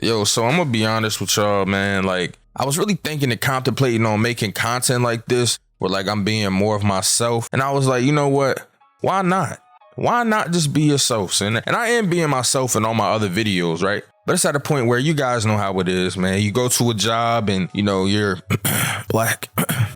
Yo, so I'm gonna be honest with y'all, man. Like, I was really thinking and contemplating on making content like this, where like I'm being more of myself. And I was like, you know what? Why not? Why not just be yourself, son? And I am being myself in all my other videos, right? But it's at a point where you guys know how it is, man. You go to a job and, you know, you're black.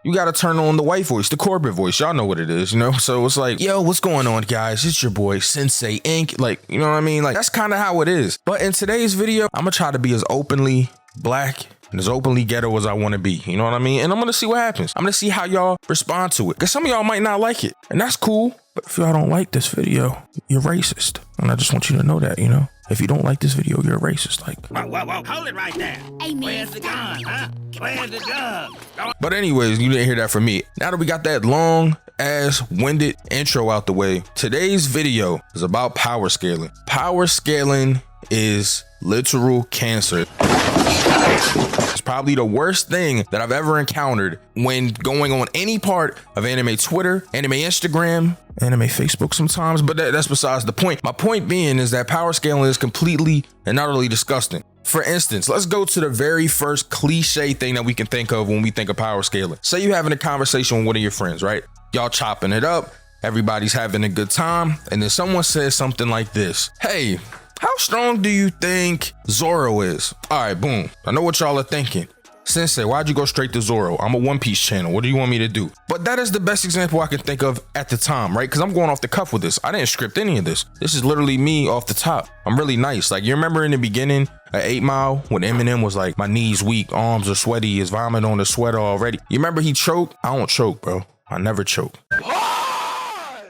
You got to turn on the white voice, the corporate voice. Y'all know what it is, you know? So it's like, yo, what's going on, guys? It's your boy, Synsei Inc. Like, you know what I mean? Like, that's kind of how it is. But in today's video, I'm going to try to be as openly black and as openly ghetto as I want to be. You know what I mean? And I'm going to see what happens. I'm going to see how y'all respond to it. Because some of y'all might not like it. And that's cool. But if y'all don't like this video, you're racist. And I just want you to know that, you know? If you don't like this video, you're a racist. Like, whoa, hold it right there. Hey, where's the gun, huh? Where's the gun? But anyways, you didn't hear that from me. Now that we got that long ass winded intro out the way, today's video is about power scaling. Power scaling is literal cancer. It's probably the worst thing that I've ever encountered when going on any part of anime Twitter, anime Instagram, anime Facebook sometimes, but that's besides the point. My point being is that power scaling is completely and utterly disgusting. For instance, let's go to the very first cliche thing that we can think of when we think of power scaling. Say you're having a conversation with one of your friends, right? Y'all chopping it up, everybody's having a good time, and then someone says something like this: hey, how strong do you think Zoro is? All right, boom. I know what y'all are thinking. Synsei, why'd you go straight to Zoro? I'm a One Piece channel. What do you want me to do? But that is the best example I can think of at the time, right? Because I'm going off the cuff with this. I didn't script any of this. This is literally me off the top. I'm really nice. Like, you remember in the beginning of 8 Mile when Eminem was like, my knees weak, arms are sweaty, his vomit on the sweater already. You remember he choked? I don't choke, bro. I never choke.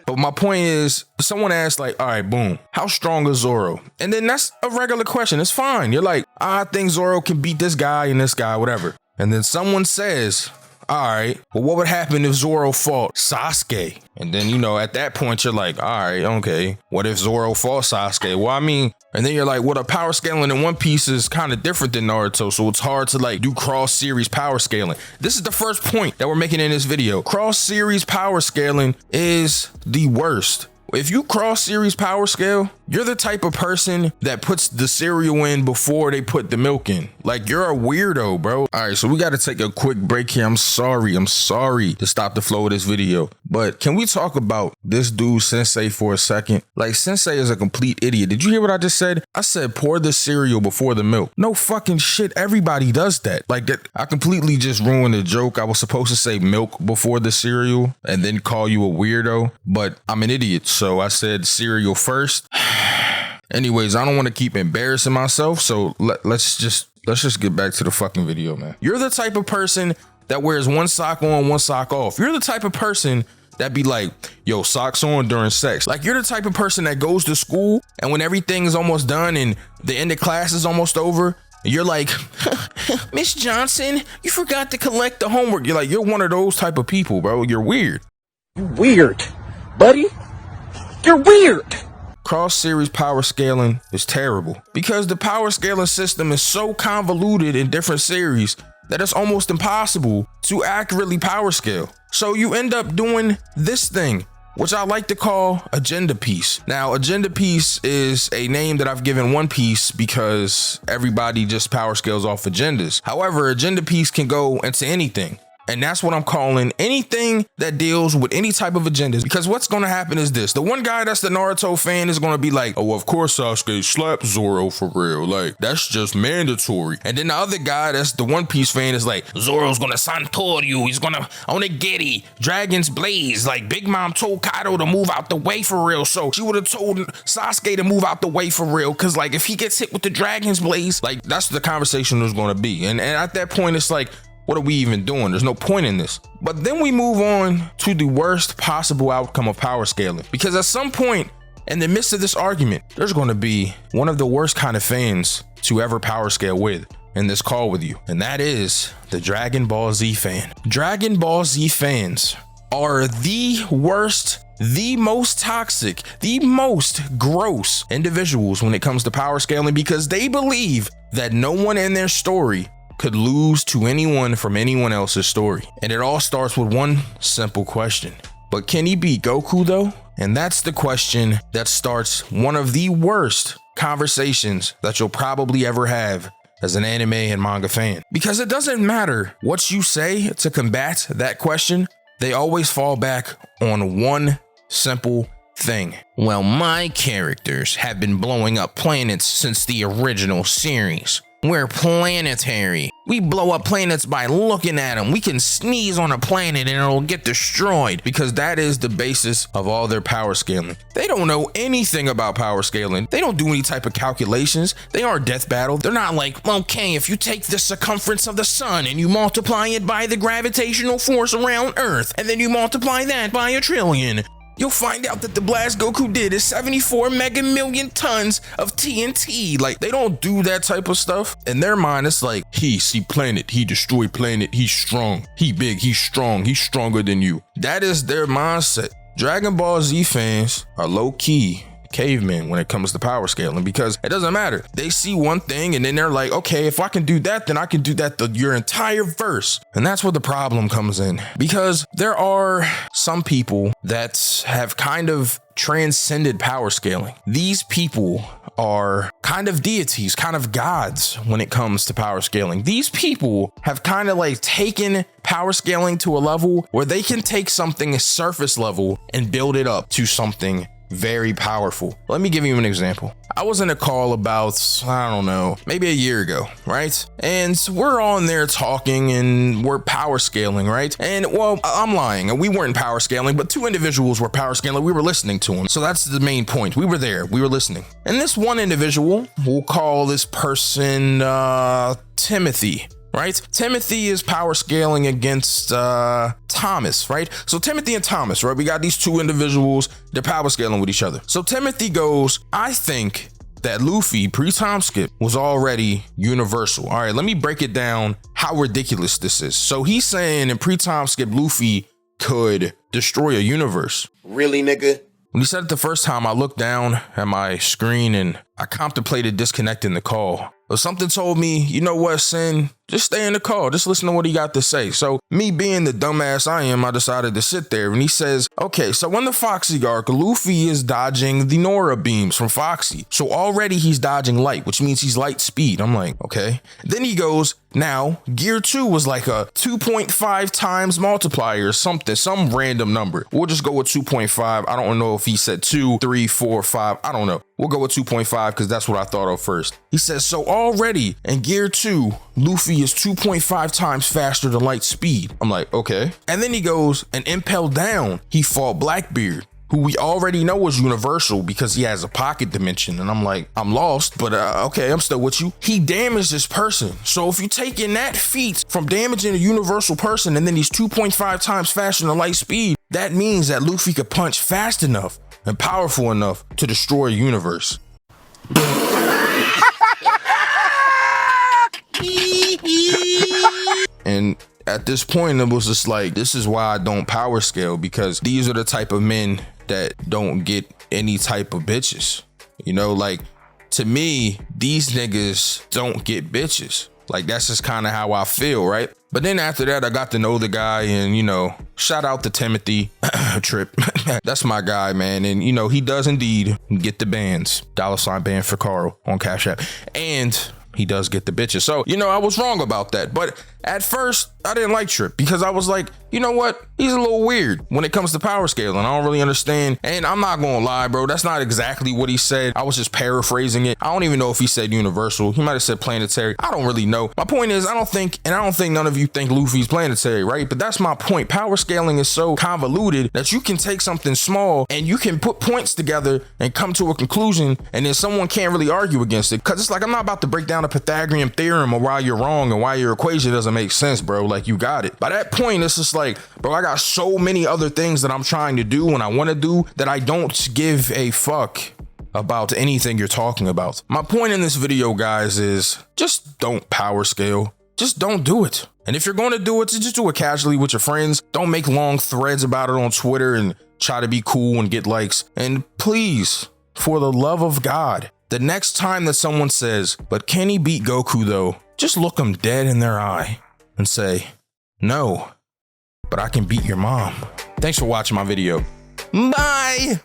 But my point is, someone asked like, all right, boom, how strong is Zoro? And then that's a regular question. It's fine. You're like, I think Zoro can beat this guy and this guy, whatever. And then someone says, all right, well, what would happen if Zoro fought Sasuke? And then, you know, at that point, you're like, all right, okay, what if Zoro fought Sasuke? Well, I mean, and then you're like, well, the power scaling in One Piece is kind of different than Naruto, so it's hard to like do cross series power scaling. This is the first point that we're making in this video. Cross series power scaling is the worst. If you cross series power scale, you're the type of person that puts the cereal in before they put the milk in. Like, you're a weirdo, bro. All right, so we got to take a quick break here. I'm sorry to stop the flow of this video. But can we talk about this dude Synsei for a second? Like, Synsei is a complete idiot. Did you hear what I just said? I said pour the cereal before the milk. No fucking shit. Everybody does that. Like, that, I completely just ruined the joke. I was supposed to say milk before the cereal and then call you a weirdo, but I'm an idiot. So I said cereal first. Anyways, I don't want to keep embarrassing myself, so let's just get back to the fucking video, man. You're the type of person that wears one sock on, one sock off. You're the type of person that be like, yo, socks on during sex. Like, you're the type of person that goes to school and when everything is almost done and the end of class is almost over, you're like, Miss Johnson, you forgot to collect the homework. You're like, you're one of those type of people, bro. You're weird. You weird, buddy. You're weird. Cross series power scaling is terrible because the power scaling system is so convoluted in different series that it's almost impossible to accurately power scale. So you end up doing this thing, which I like to call agenda piece. Now, agenda piece is a name that I've given One Piece because everybody just power scales off agendas. However, agenda piece can go into anything. And that's what I'm calling anything that deals with any type of agendas. Because what's going to happen is this. The one guy that's the Naruto fan is going to be like, oh, of course Sasuke slapped Zoro for real. Like, that's just mandatory. And then the other guy that's the One Piece fan is like, Zoro's going to Santoryu. He's going to Onigiri. Dragon's Blaze. Like, Big Mom told Kaido to move out the way for real. So she would have told Sasuke to move out the way for real. Because, like, if he gets hit with the Dragon's Blaze, like, that's the conversation there's going to be. And at that point, it's like, what are we even doing? There's no point in this. But then we move on to the worst possible outcome of power scaling. Because at some point in the midst of this argument, there's going to be one of the worst kind of fans to ever power scale with in this call with you. And that is the Dragon Ball Z fan. Dragon Ball Z fans are the worst, the most toxic, the most gross individuals when it comes to power scaling because they believe that no one in their story could lose to anyone from anyone else's story. And it all starts with one simple question. But can he beat Goku though? And that's the question that starts one of the worst conversations that you'll probably ever have as an anime and manga fan. Because it doesn't matter what you say to combat that question, they always fall back on one simple thing. Well, my characters have been blowing up planets since the original series. We're planetary. We blow up planets by looking at them. We can sneeze on a planet and it'll get destroyed, because that is the basis of all their power scaling. They don't know anything about power scaling. They don't do any type of calculations. They aren't Death Battle. They're not like, okay, if you take the circumference of the sun and you multiply it by the gravitational force around Earth, and then you multiply that by 1,000,000,000,000, you'll find out that the blast Goku did is 74 mega million tons of TNT. Like, they don't do that type of stuff. In their mind, it's like, he planet, he destroyed planet, he's strong, he big, he's strong, he's stronger than you. That is their mindset. Dragon Ball Z fans are low-key cavemen when it comes to power scaling, because it doesn't matter. They see one thing and then they're like, okay, if I can do that, then I can do that your entire verse. And that's where the problem comes in, because there are some people that have kind of transcended power scaling. These people are kind of deities, kind of gods when it comes to power scaling. These people have kind of like taken power scaling to a level where they can take something surface level and build it up to something very powerful. Let me give you an example. I was in a call about, I don't know, maybe a year ago, right? And we're on there talking and we're power scaling, right? And well, I'm lying. We weren't power scaling, but two individuals were power scaling. We were listening to them. So that's the main point. We were there. We were listening. And this one individual, we'll call this person Timothy. Right? Timothy is power scaling against Thomas, right? So Timothy and Thomas, right? We got these two individuals, they're power scaling with each other. So Timothy goes, I think that Luffy pre-time skip was already universal. All right, let me break it down how ridiculous this is. So he's saying in pre-time skip, Luffy could destroy a universe. Really, nigga? When he said it the first time, I looked down at my screen and I contemplated disconnecting the call. But something told me, you know what, Sin, just stay in the call. Just listen to what he got to say. So me being the dumbass I am, I decided to sit there. And he says, okay, so in the Foxy arc, Luffy is dodging the Nora beams from Foxy. So already he's dodging light, which means he's light speed. I'm like, okay. Then he goes, now Gear 2 was like a 2.5 times multiplier or something, some random number. We'll just go with 2.5. I don't know if he said 2, 3, 4, 5. I don't know. We'll go with 2.5 because that's what I thought of first. He says, so already in Gear 2, Luffy is 2.5 times faster than light speed. I'm like, okay. And then he goes, and Impel Down, he fought Blackbeard, who we already know is universal because he has a pocket dimension. And I'm like, I'm lost, but okay, I'm still with you. He damaged this person. So if you take in that feat from damaging a universal person and then he's 2.5 times faster than light speed, that means that Luffy could punch fast enough and powerful enough to destroy a universe. And at this point, it was just like, this is why I don't power scale, because these are the type of men that don't get any type of bitches. You know, like, to me, these niggas don't get bitches. Like, that's just kind of how I feel, right? But then after that, I got to know the guy, and, you know, shout out to Timothy Trip. That's my guy, man. And, you know, he does indeed get the bands. $band for Carl on Cash App. And he does get the bitches. So, you know, I was wrong about that. But at first, I didn't like Trip because I was like, you know what? He's a little weird when it comes to power scaling. I don't really understand. And I'm not going to lie, bro. That's not exactly what he said. I was just paraphrasing it. I don't even know if he said universal. He might have said planetary. I don't really know. My point is, I don't think none of you think Luffy's planetary, right? But that's my point. Power scaling is so convoluted that you can take something small and you can put points together and come to a conclusion, and then someone can't really argue against it. Because it's like, I'm not about to break down a Pythagorean theorem or why you're wrong and why your equation doesn't make sense, bro. Like, you got it. By that point, it's just like, bro, I got so many other things that I'm trying to do and I want to do that I don't give a fuck about anything you're talking about. My point in this video, guys, is just don't power scale. Just don't do it. And if you're going to do it, just do it casually with your friends. Don't make long threads about it on Twitter and try to be cool and get likes. And please, for the love of God, the next time that someone says, but can he beat Goku though? Just look them dead in their eye and say, no, but I can beat your mom. Thanks for watching my video. Bye.